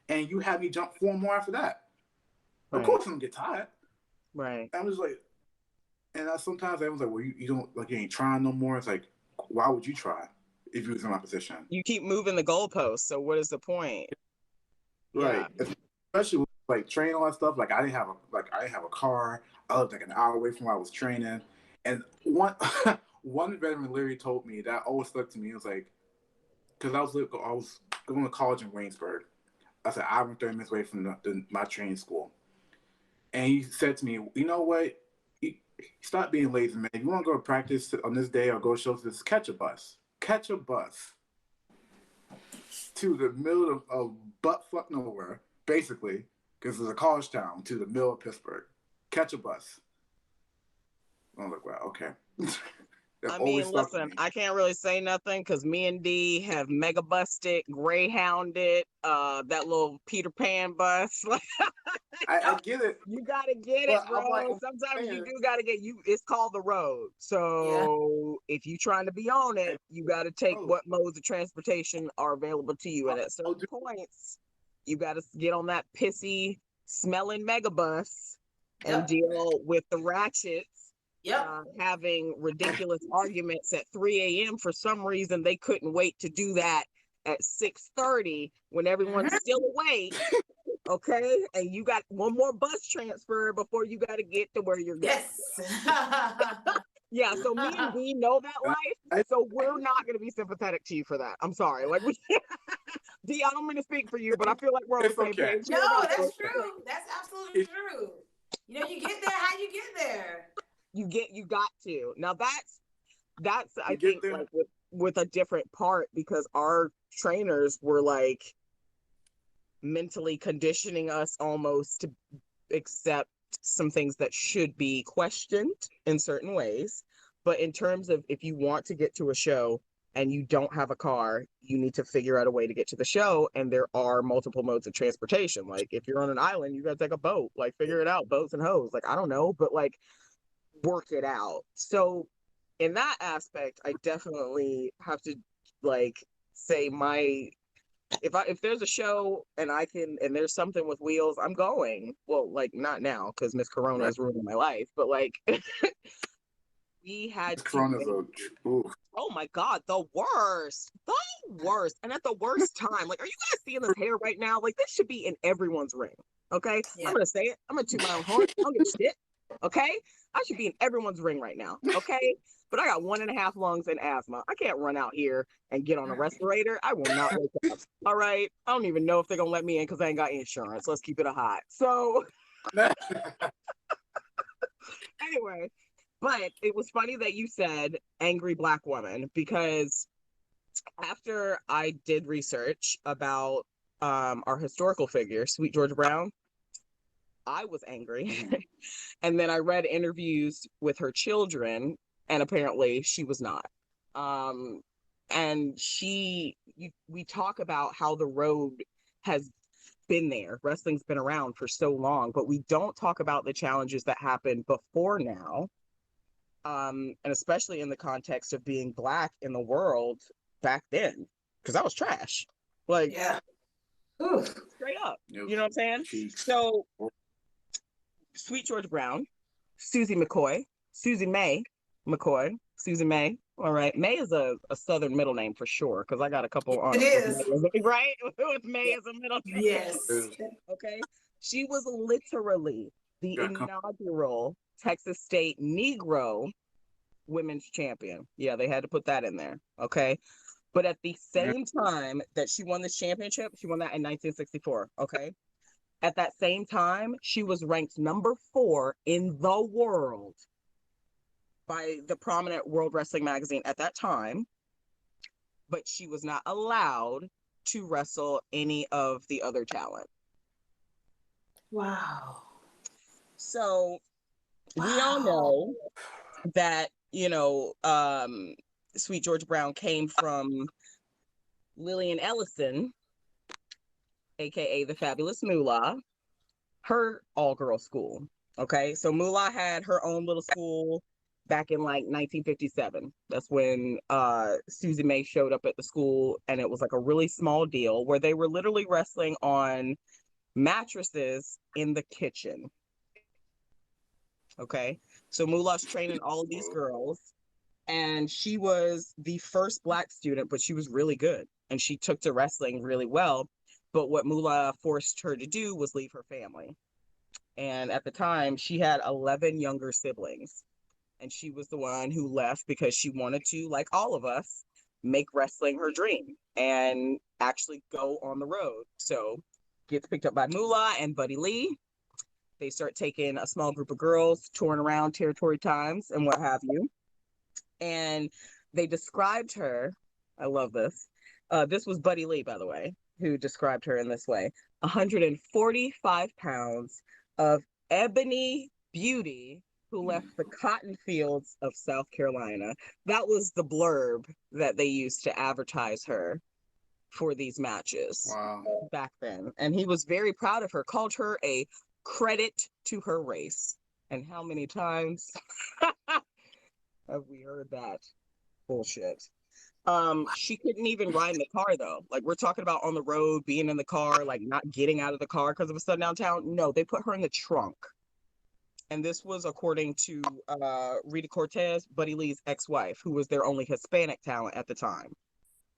and you have me jump 4 more after that. Of course, I'm gonna get tired. Right. I was like, and sometimes I was like, well, you don't like you ain't trying no more. It's like, why would you try if you was in my position? You keep moving the goalposts, so what is the point? Right. Yeah. Especially with, like training all that stuff. Like I didn't have a car. I lived like an hour away from where I was training, and one veteran literally told me that always stuck to me. It was like, because I was going to college in Waynesburg. I said, I'm 30 minutes away from my training school. And he said to me, you know what? Stop being lazy, man. If you want to go to practice on this day or go to shows, just catch a bus. Catch a bus to the middle of buttfuck nowhere, basically. because it's a college town to the middle of Pittsburgh. Catch a bus. I'm like, wow, okay. That I always mean, stuck with listen, me. I can't really say nothing because me and D have mega busted, greyhounded, that little Peter Pan bus. Like, I get it, you gotta get it, but bro. I'm like, Sometimes you man, do gotta get you. It's called the road. Yeah. So if you trying to be on it, you gotta take oh, what modes of transportation are available to you. And at I'll certain do. points, you gotta get on that pissy, smelling mega bus and Yep. deal with the ratchets Yep. having ridiculous arguments at 3 a.m. For some reason, they couldn't wait to do that at 6:30 when everyone's still awake. Okay, and you got one more bus transfer before you got to get to where you're going. Yes. Yeah, so me and D know that life, so we're not going to be sympathetic to you for that. I'm sorry, like we, D, I don't mean to speak for you, but I feel like we're on the It's same okay. page No, here about that's this. true. That's absolutely true. You know, you get there how you get there. You got to. Now that's I You get think there. like with a different part because our trainers were like mentally conditioning us almost to accept some things that should be questioned in certain ways. But in terms of if you want to get to a show and you don't have a car, you need to figure out a way to get to the show. And there are multiple modes of transportation. Like if you're on an island, you got to take a boat, like figure it out, boats and hoes. Like, I don't know, but like work it out. So in that aspect, I definitely have to like say my if there's a show and I can and there's something with wheels, I'm going. Well, like not now because Miss Corona Right. is ruining my life, but like we had This to Corona's wait. ooh. Oh my God, the worst. The worst. And at the worst time. Like, are you guys seeing this hair right now? Like, this should be in everyone's ring. Okay. Yeah. I'm gonna say it. I'm gonna toot my own horn. I don't give a shit. Okay. I should be in everyone's ring right now. Okay. But I got 1.5 lungs and asthma. I can't run out here and get on a respirator. I will not wake up. All right. I don't even know if they're gonna let me in because I ain't got insurance. Let's keep it a hot. So anyway, but it was funny that you said angry Black woman because after I did research about our historical figure, Sweet Georgia Brown, I was angry. And then I read interviews with her children, and apparently she was not. Um, and we talk about how the road has been there. Wrestling's been around for so long, but we don't talk about the challenges that happened before now. And especially in the context of being Black in the world back then, because that was trash. Like, Yeah. Ooh. straight up. Yep. You know what I'm saying? Cheeks. So, Sweet George Brown, Susie McCoy, Susie May McCoy, Susie May. All right. May is a Southern middle name for sure, because I got a couple It aunts is. with May, right? With May as a middle name. Yes. Okay. She was literally the Gotta come. inaugural Texas State Negro women's champion. Yeah, they had to put that in there. Okay. But at the same time that she won this championship, she won that in 1964. Okay. At that same time, she was ranked number 4 in the world by the prominent World Wrestling magazine at that time, but she was not allowed to wrestle any of the other talent. Wow. So we all know that, Sweet George Brown came from Lillian Ellison, aka the Fabulous Moolah, her all-girl school. Okay, so Moolah had her own little school back in like 1957. That's when Susie May showed up at the school, and it was like a really small deal where they were literally wrestling on mattresses in the kitchen. Okay, so Moolah's training all of these girls, and she was the first Black student, but she was really good, and she took to wrestling really well. But what Moolah forced her to do was leave her family. And at the time, she had 11 younger siblings. And she was the one who left because she wanted to, like all of us, make wrestling her dream and actually go on the road. So gets picked up by Moolah and Buddy Lee. They start taking a small group of girls, touring around territory times and what have you. And they described her. I love this. This was Buddy Lee, by the way. who described her in this way: 145 pounds of ebony beauty who left the cotton fields of South Carolina. That was the blurb that they used to advertise her for these matches. Wow. Back then. And he was very proud of her, called her a credit to her race. And how many times have we heard that bullshit? She couldn't even ride in the car though. Like, we're talking about on the road, being in the car, like not getting out of the car because of a sundown town. No, they put her in the trunk. And this was according to Rita Cortez, Buddy Lee's ex-wife, who was their only Hispanic talent at the time.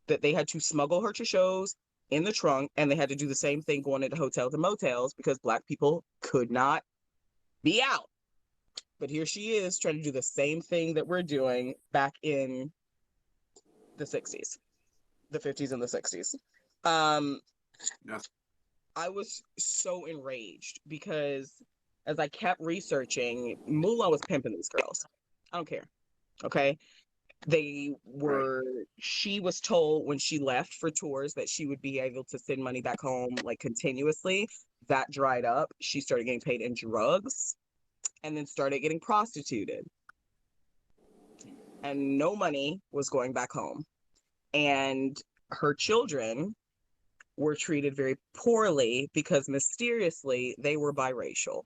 That they had to smuggle her to shows in the trunk, and they had to do the same thing going into hotels and motels because Black people could not be out. But here she is trying to do the same thing that we're doing back in the 60s, the 50s and the 60s. Yes. I was so enraged because as I kept researching, Moolah was pimping these girls. I don't care. Okay. They were, she was told when she left for tours that she would be able to send money back home like continuously. That dried up. She started getting paid in drugs and then started getting prostituted. And no money was going back home. And her children were treated very poorly because mysteriously they were biracial.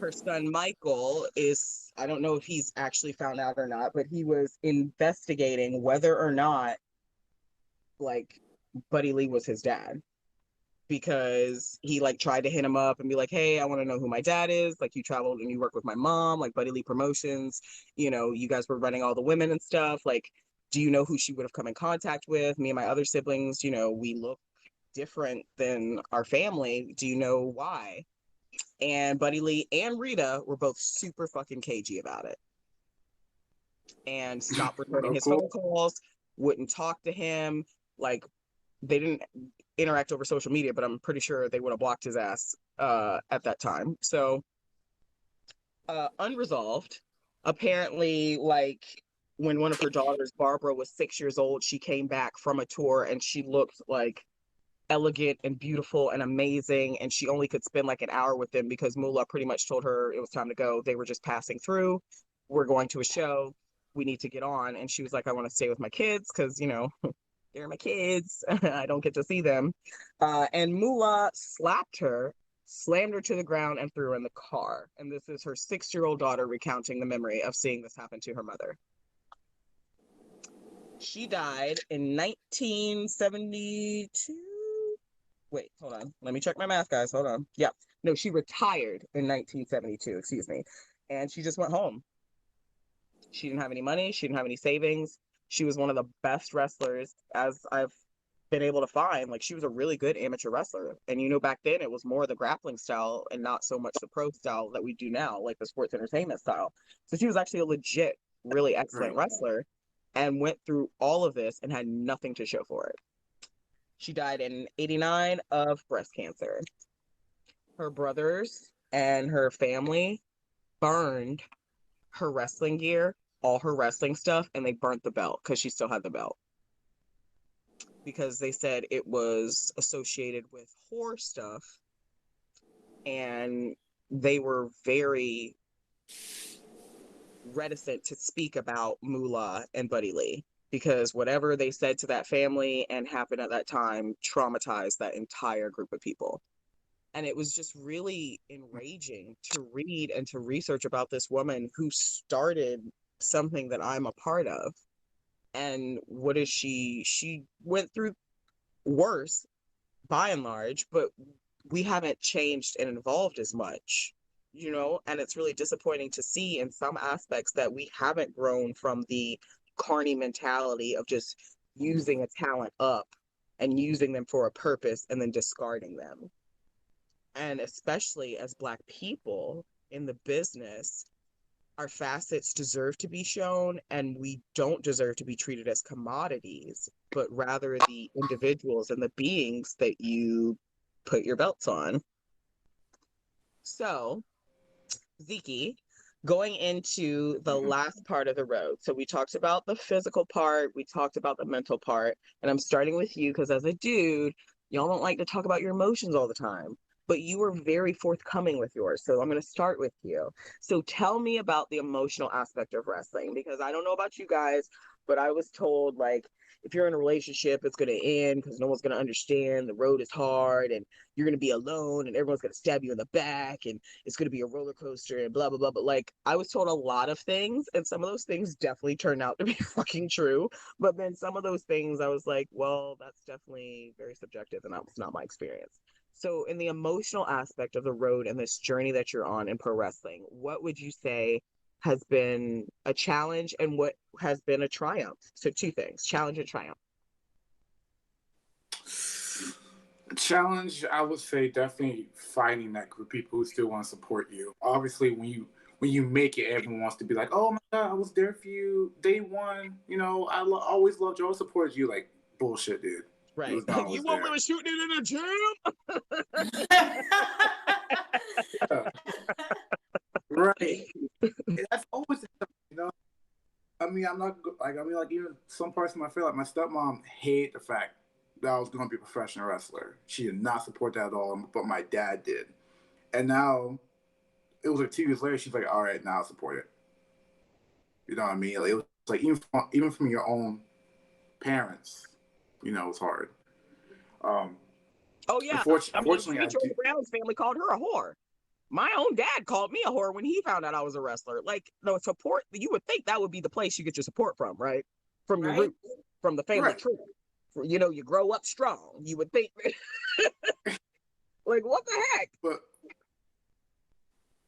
Her son Michael is, I don't know if he's actually found out or not, but he was investigating whether or not like Buddy Lee was his dad, because he like tried to hit him up and be like, hey, I want to know who my dad is. Like, you traveled and you work with my mom, like Buddy Lee Promotions, you know, you guys were running all the women and stuff. Like, do you know who she would have come in contact with? Me and my other siblings, you know, we look different than our family. Do you know why? And Buddy Lee and Rita were both super fucking cagey about it and stopped returning his phone calls, wouldn't talk to him. Like, they didn't interact over social media, but I'm pretty sure they would have blocked his ass at that time. So unresolved. Apparently, like, when one of her daughters, Barbara, was 6 years old, she came back from a tour and she looked like elegant and beautiful and amazing, and she only could spend like an hour with them because Moolah pretty much told her it was time to go. They were just passing through. We're going to a show. We need to get on. And she was like, I want to stay with my kids because, you know, they're my kids. I don't get to see them. And Moolah slapped her, slammed her to the ground, and threw her in the car. And this is her 6-year-old daughter recounting the memory of seeing this happen to her mother. She died in 1972. Wait, hold on. Let me check my math, guys. Hold on. Yeah. No, she retired in 1972, excuse me. And she just went home. She didn't have any money. She didn't have any savings. She was one of the best wrestlers as I've been able to find. Like, she was a really good amateur wrestler. And, you know, back then it was more the grappling style and not so much the pro style that we do now, like the sports entertainment style. So she was actually a legit, really excellent wrestler and went through all of this and had nothing to show for it. She died in 89 of breast cancer. Her brothers and her family burned her wrestling gear, all her wrestling stuff, and they burnt the belt because she still had the belt. Because they said it was associated with whore stuff. And they were very reticent to speak about Moolah and Buddy Lee, because whatever they said to that family and happened at that time traumatized that entire group of people. And it was just really enraging to read and to research about this woman who started something that I'm a part of. And what is she? She went through worse by and large, but we haven't changed and evolved as much, you know? And it's really disappointing to see in some aspects that we haven't grown from the carny mentality of just using a talent up and using them for a purpose and then discarding them. And especially as Black people in the business, our facets deserve to be shown, and we don't deserve to be treated as commodities, but rather the individuals and the beings that you put your belts on. So, Zeke, going into the last part of the road. So we talked about the physical part, we talked about the mental part, and I'm starting with you because as a dude, y'all don't like to talk about your emotions all the time. But you were very forthcoming with yours. So I'm going to start with you. So tell me about the emotional aspect of wrestling because I don't know about you guys, but I was told like if you're in a relationship, it's going to end because no one's going to understand. The road is hard and you're going to be alone and everyone's going to stab you in the back and it's going to be a roller coaster and blah, blah, blah. But like, I was told a lot of things and some of those things definitely turned out to be fucking true. But then some of those things I was like, well, that's definitely very subjective and that was not my experience. So, in the emotional aspect of the road and this journey that you're on in pro wrestling, what would you say has been a challenge and what has been a triumph? So, two things, challenge and triumph. Challenge, I would say definitely finding that group of people who still want to support you. Obviously, when you make it, everyone wants to be like, "Oh my god, I was there for you day one." You know, always loved you, always supported you. Like bullshit, dude. It Right. was not You always want there. women shooting it in the gym? Yeah, right. That's always, you know. I mean, I'm not like I mean, like even some parts of my family, like my stepmom, hate the fact that I was going to be a professional wrestler. She did not support that at all, but my dad did. And now it was like 2 years later, she's like, "All right, now I support it." You know what I mean? Like, it was like even from your own parents, you know, it's hard. Um, Oh yeah. I mean, unfortunately, Sweet I do. Georgia Brown's family called her a whore. My own dad called me a whore when he found out I was a wrestler. Like the support, you would think that would be the place you get your support from, right? From your Right? roots, from the family Right, tree. You know, you grow up strong. You would think, like, what the heck? but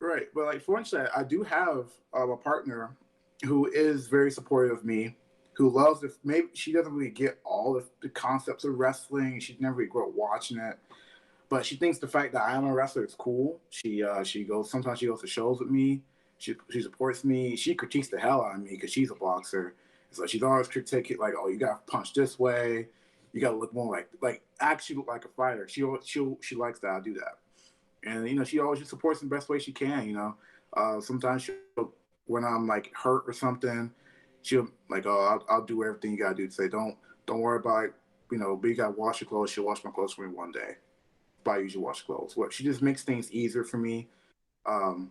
right, but like fortunately, I do have a partner who is very supportive of me, who loves it. Maybe she doesn't really get all of the concepts of wrestling. She never really grew up watching it, but she thinks the fact that I am a wrestler is cool. She goes sometimes she goes to shows with me. She supports me. She critiques the hell out of me because she's a boxer. So she's always critiquing like, oh, you gotta punch this way. You gotta look more like actually look like a fighter. She likes that I do that, and you know she always just supports in the best way she can. You know, sometimes she'll when I'm like hurt or something, she'll like, oh, I'll do everything you gotta do to say don't worry about it. You know, but you gotta wash your clothes. She'll wash my clothes for me one day. I usually wash clothes. What she just makes things easier for me. Um,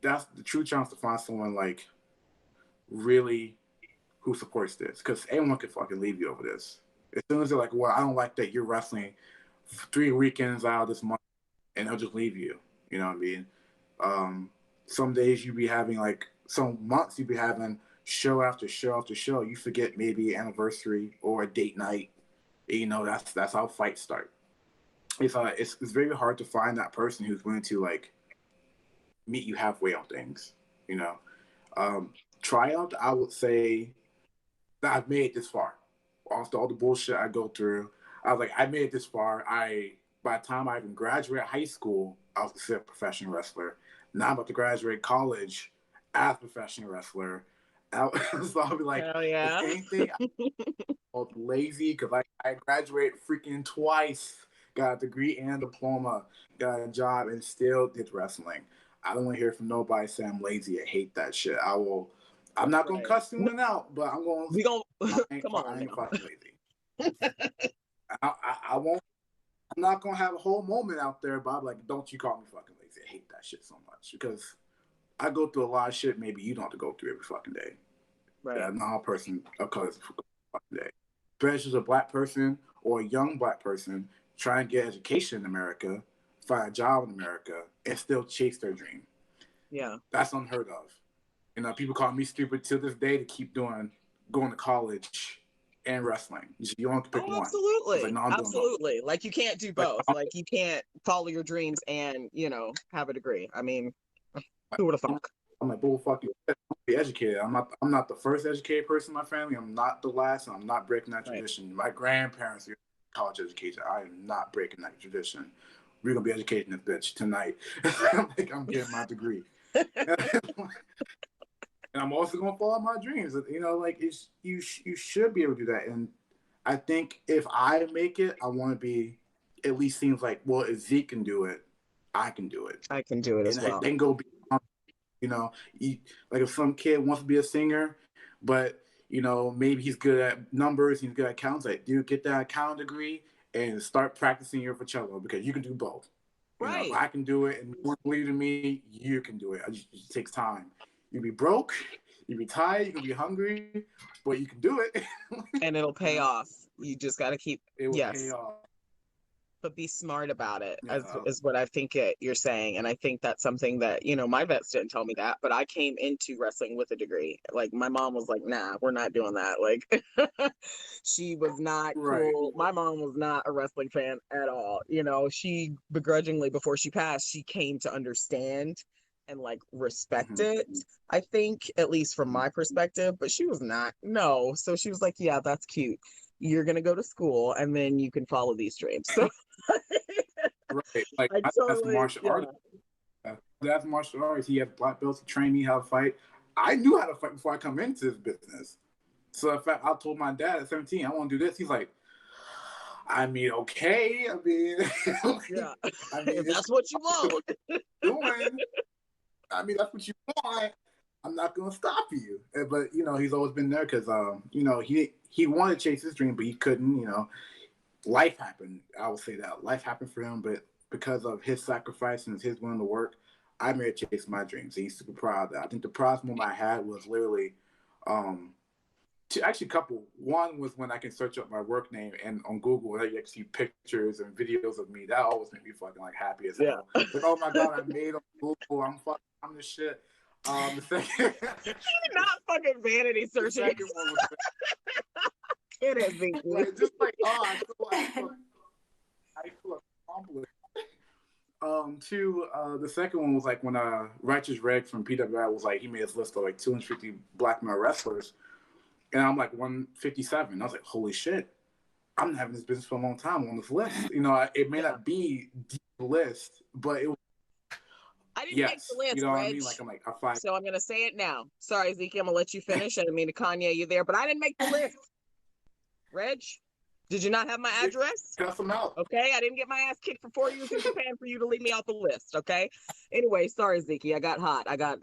that's the true chance to find someone like really who supports this because anyone could fucking leave you over this. As soon as they're like, well, I don't like that you're wrestling 3 weekends out of this month, and they'll just leave you. You know what I mean? Um, some days you be having like some months you be having show after show after show. You forget maybe anniversary or a date night. You know that's how fights start. It's very hard to find that person who's willing to like meet you halfway on things. You know, um, triumph. I would say that I've made it this far. After all the bullshit I go through, I was like, I made it this far. By the time I even graduated high school, I was considered a professional wrestler. Now I'm about to graduate college as a professional wrestler. So I'll be like, Hell if yeah. anything, I'm lazy because I graduated freaking twice, got a degree and a diploma, got a job, and still did wrestling. I don't want to hear from nobody saying I'm lazy. I hate that shit. I will. I'm not gonna Right. cuss anyone out, but I'm going. We gonna come I on ain't now. fucking lazy. I won't. I'm not gonna have a whole moment out there, but I'm like, don't you call me fucking lazy. I hate that shit so much because I go through a lot of shit. Maybe you don't have to go through every fucking day. Right. That not a person of color fucking day. Especially as a black person or a young black person trying to get education in America, find a job in America, and still chase their dream. Yeah. That's unheard of. You know, people call me stupid to this day to keep going to college and wrestling. You only have to pick Oh, one. I was like, absolutely. no, I'm doing both. Absolutely. Like you can't do Like, both. Like you can't follow your dreams and, have a degree. I mean, who would have I'm, thought? I'm like, bull fucking be educated. I'm not the first educated person in my family. I'm not the last, and I'm not breaking that Right. tradition. My grandparents are college education. I am not breaking that tradition. We're gonna be educating this bitch tonight. I'm getting my degree. And I'm also gonna follow my dreams. You know, like you should be able to do that. And I think if I make it, I want to be at least seems like, well, if Zeke can do it, I can do it. I can do it And as I well. then go beyond. You know, like if some kid wants to be a singer, but maybe he's good at numbers, he's good at counts. Like, dude, get that account degree and start practicing your cello because you can do both. Right. If I can do it and you believe in me, you can do it. It just takes time. You be broke, you be tired, you can be hungry, but you can do it. And it'll pay off. You just got to keep. It will Yes. pay off. But be smart about it, Yeah. is what I think you're saying. And I think that's something that, my vets didn't tell me that, but I came into wrestling with a degree. Like, my mom was like, nah, we're not doing that. Like, she was not Right. cool. My mom was not a wrestling fan at all. She begrudgingly, before she passed, she came to understand and like respect it, I think, at least from my perspective, but she was not. No. So she was like, yeah, that's cute. You're going to go to school and then you can follow these dreams. So right. Like, I that's totally, martial arts. That's martial arts. He had black belts to train me how to fight. I knew how to fight before I come into this business. So in fact, I told my dad at 17, I want to do this. He's like, okay. yeah. If that's what you want. Doing. That's what you want. I'm not gonna stop you. But he's always been there because he wanted to chase his dream, but he couldn't. Life happened. I would say that life happened for him, but because of his sacrifice and his willing to work, I'm able to chase my dreams. And he's super proud of that. I think the proudest moment I had was literally, actually a couple. One was when I can search up my work name and on Google, I can see pictures and videos of me. That always made me fucking like happy as hell. Like, oh my god, I made on Google. I'm the shit. The second, not fucking vanity searching. The second one was it is Zeke. like, just like, I feel accomplished. The second one was like when Righteous Reg from PWI was like, he made his list of like 250 black male wrestlers, and I'm like 157. I was like, holy shit, I'm having this business for a long time on this list. It may not be the list, but it was. I didn't make the list, you know Reg. what I mean? Like, I'm like, I find. So I'm gonna say it now. Sorry, Zeke, I'm gonna let you finish. I didn't mean to Kanye you there, but I didn't make the list. Reg, did you not have my address? Cuss them out. Okay, I didn't get my ass kicked for 4 years in Japan for you to leave me off the list. Okay. Anyway, sorry, Zeke. I got hot. I've had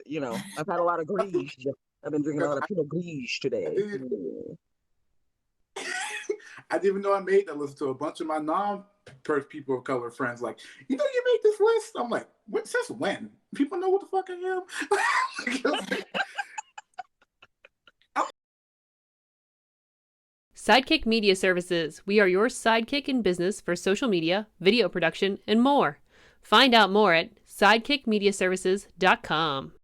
a lot of grease. I've been drinking a lot of Pinot Gris today. I didn't even know I made that list to a bunch of my non-perf people of color friends. Like, you made this list? I'm like, since when? People know what the fuck I am? Sidekick Media Services. We are your sidekick in business for social media, video production, and more. Find out more at sidekickmediaservices.com.